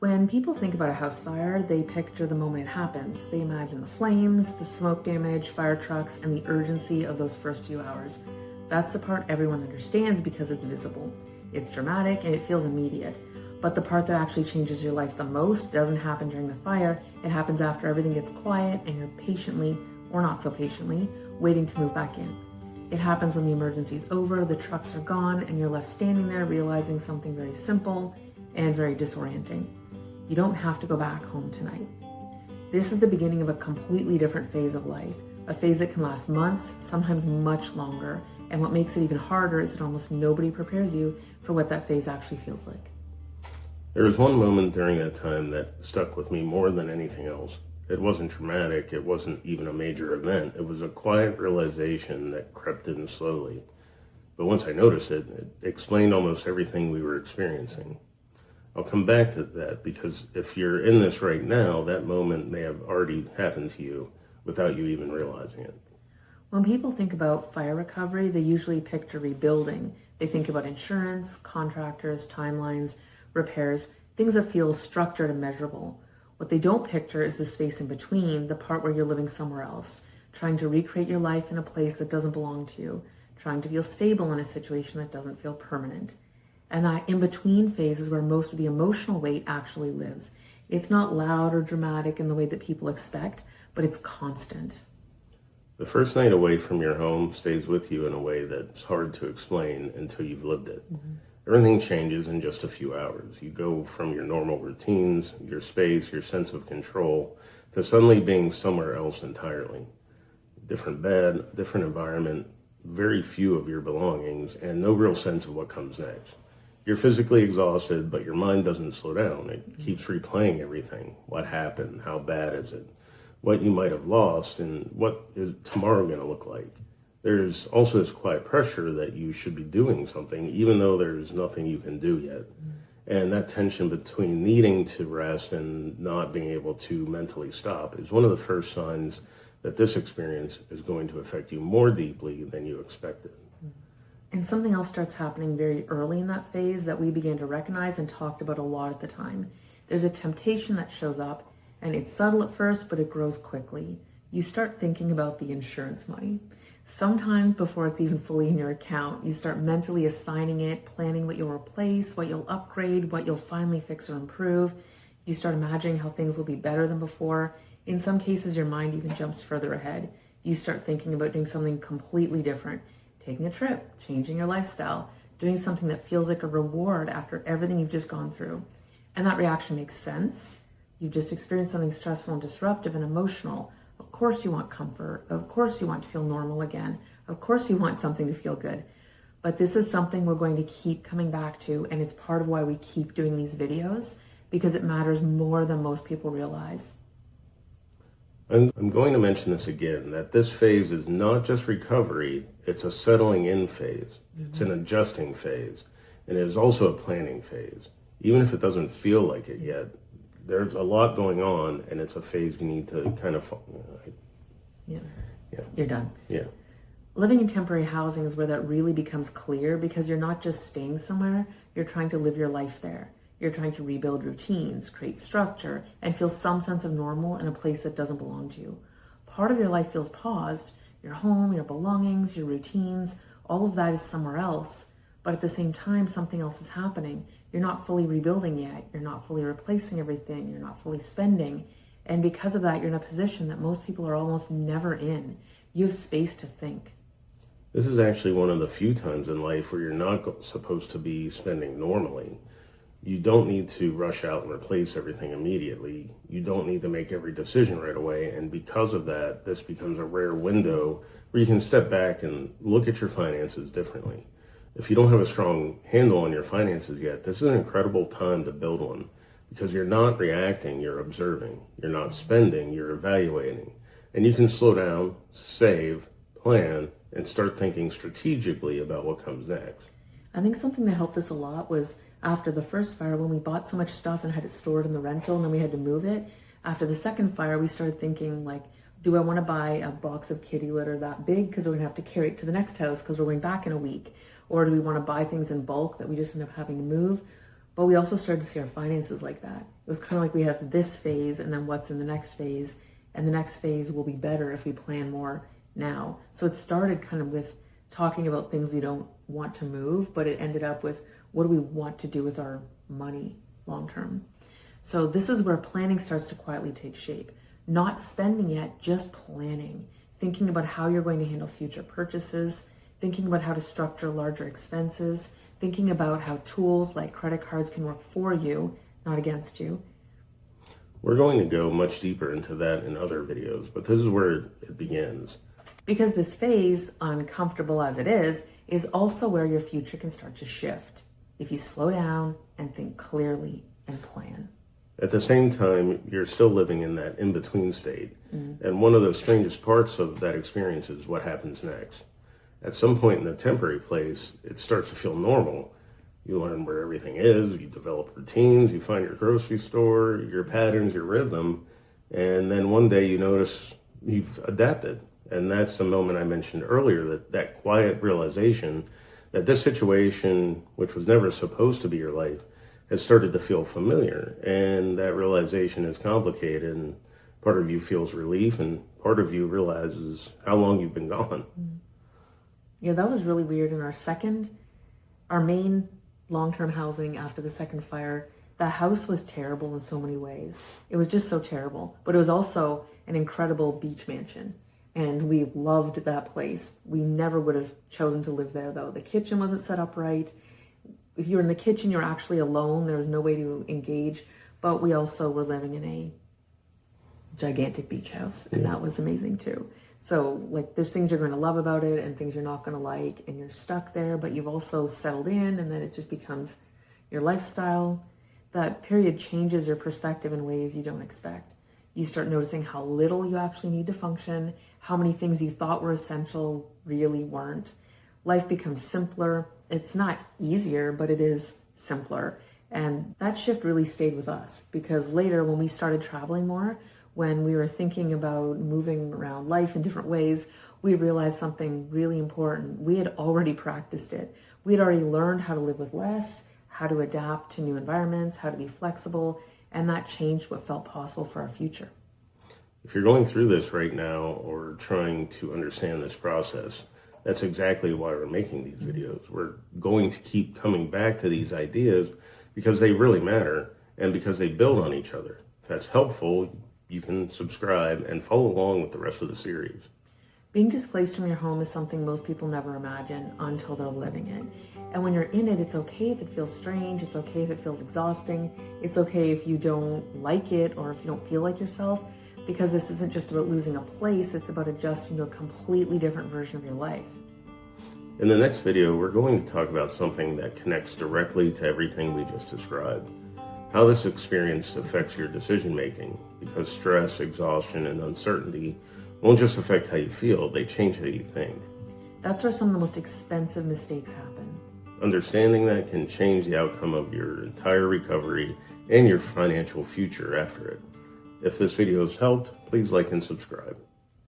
When people think about a house fire, they picture the moment it happens. They imagine the flames, the smoke damage, fire trucks, and the urgency of those first few hours. That's the part everyone understands because it's visible. It's dramatic and it feels immediate. But the part that actually changes your life the most doesn't happen during the fire. It happens after everything gets quiet and you're patiently, or not so patiently, waiting to move back in. It happens when the emergency's over, the trucks are gone, and you're left standing there realizing something very simple and very disorienting. You don't have to go back home tonight. This is the beginning of a completely different phase of life, a phase that can last months, sometimes much longer. And what makes it even harder is that almost nobody prepares you for what that phase actually feels like. There was one moment during that time that stuck with me more than anything else. It wasn't traumatic, it wasn't even a major event. It was a quiet realization that crept in slowly. But once I noticed it, it explained almost everything we were experiencing. I'll come back to that because if you're in this right now, that moment may have already happened to you without you even realizing it. When people think about fire recovery, they usually picture rebuilding. They think about insurance, contractors, timelines, repairs, things that feel structured and measurable. What they don't picture is the space in between, the part where you're living somewhere else, trying to recreate your life in a place that doesn't belong to you, trying to feel stable in a situation that doesn't feel permanent. And that in-between phase is where most of the emotional weight actually lives. It's not loud or dramatic in the way that people expect, but it's constant. The first night away from your home stays with you in a way that's hard to explain until you've lived it. Everything changes in just a few hours. You go from your normal routines, your space, your sense of control, to suddenly being somewhere else entirely. Different bed, different environment, very few of your belongings, and no real sense of what comes next. You're physically exhausted, but your mind doesn't slow down. It keeps replaying everything. What happened? How bad is it? What you might have lost, and what is tomorrow going to look like? There's also this quiet pressure that you should be doing something, even though there's nothing you can do yet. And that tension between needing to rest and not being able to mentally stop is one of the first signs that this experience is going to affect you more deeply than you expected. And something else starts happening very early in that phase that we began to recognize and talked about a lot at the time. There's a temptation that shows up, and it's subtle at first, but it grows quickly. You start thinking about the insurance money. Sometimes before it's even fully in your account, you start mentally assigning it, planning what you'll replace, what you'll upgrade, what you'll finally fix or improve. You start imagining how things will be better than before. In some cases, your mind even jumps further ahead. You start thinking about doing something completely different, taking a trip, changing your lifestyle, doing something that feels like a reward after everything you've just gone through. And that reaction makes sense. You've just experienced something stressful and disruptive and emotional. Of course you want comfort. Of course you want to feel normal again. Of course you want something to feel good. But this is something we're going to keep coming back to, and it's part of why we keep doing these videos, because it matters more than most people realize. I'm going to mention this again, that this phase is not just recovery, it's a settling in phase. It's an adjusting phase, and it is also a planning phase. Even if it doesn't feel like it yet, there's a lot going on, and it's a phase you need to kind of... Yeah. You're done. Yeah. Living in temporary housing is where that really becomes clear, because you're not just staying somewhere, you're trying to live your life there. You're trying to rebuild routines, create structure, and feel some sense of normal in a place that doesn't belong to you. Part of your life feels paused. Your home, your belongings, your routines, all of that is somewhere else. But at the same time, something else is happening. You're not fully rebuilding yet. You're not fully replacing everything. You're not fully spending. And because of that, you're in a position that most people are almost never in. You have space to think. This is actually one of the few times in life where you're not supposed to be spending normally. You don't need to rush out and replace everything immediately. You don't need to make every decision right away. And because of that, this becomes a rare window where you can step back and look at your finances differently. If you don't have a strong handle on your finances yet, this is an incredible time to build one, because you're not reacting, you're observing. You're not spending, you're evaluating. And you can slow down, save, plan, and start thinking strategically about what comes next. I think something that helped us a lot was after the first fire, when we bought so much stuff and had it stored in the rental and then we had to move it. After the second fire, we started thinking, like, do I want to buy a box of kitty litter that big because we're going to have to carry it to the next house because we're going back in a week? Or do we want to buy things in bulk that we just end up having to move? But we also started to see our finances like that. It was kind of like we have this phase and then what's in the next phase, and the next phase will be better if we plan more now. So it started kind of with talking about things we don't want to move, but it ended up with what do we want to do with our money long term. So this is where planning starts to quietly take shape. Not spending yet, just planning. Thinking about how you're going to handle future purchases, thinking about how to structure larger expenses, thinking about how tools like credit cards can work for you, not against you. We're going to go much deeper into that in other videos, but this is where it begins. Because this phase, uncomfortable as it is also where your future can start to shift if you slow down and think clearly and plan. At the same time, you're still living in that in-between state. And one of the strangest parts of that experience is what happens next. At some point in the temporary place, it starts to feel normal. You learn where everything is, you develop routines, you find your grocery store, your patterns, your rhythm, and then one day you notice you've adapted. And that's the moment I mentioned earlier, that quiet realization that this situation, which was never supposed to be your life, has started to feel familiar. And that realization is complicated, and part of you feels relief, and part of you realizes how long you've been gone. Yeah, that was really weird. In our main long-term housing after the second fire, the house was terrible in so many ways. It was just so terrible, but it was also an incredible beach mansion. And we loved that place. We never would have chosen to live there though. The kitchen wasn't set up right. If you were in the kitchen, you were actually alone. There was no way to engage, but we also were living in a gigantic beach house, and that was amazing too. So like there's things you're going to love about it and things you're not going to like, and you're stuck there, but you've also settled in, and then it just becomes your lifestyle. That period changes your perspective in ways you don't expect. You start noticing how little you actually need to function, how many things you thought were essential really weren't. Life becomes simpler. It's not easier, but it is simpler. And that shift really stayed with us, because later when we started traveling more, when we were thinking about moving around life in different ways, we realized something really important. We had already practiced it. We had already learned how to live with less, how to adapt to new environments, how to be flexible, and that changed what felt possible for our future. If you're going through this right now or trying to understand this process, that's exactly why we're making these videos. We're going to keep coming back to these ideas because they really matter and because they build on each other. If that's helpful, you can subscribe and follow along with the rest of the series. Being displaced from your home is something most people never imagine until they're living it. And when you're in it, it's okay if it feels strange. It's okay if it feels exhausting. It's okay if you don't like it or if you don't feel like yourself, because this isn't just about losing a place. It's about adjusting to a completely different version of your life. In the next video, we're going to talk about something that connects directly to everything we just described. How this experience affects your decision-making, because stress, exhaustion, and uncertainty won't just affect how you feel, they change how you think. That's where some of the most expensive mistakes happen. Understanding that can change the outcome of your entire recovery and your financial future after it. If this video has helped, please like and subscribe.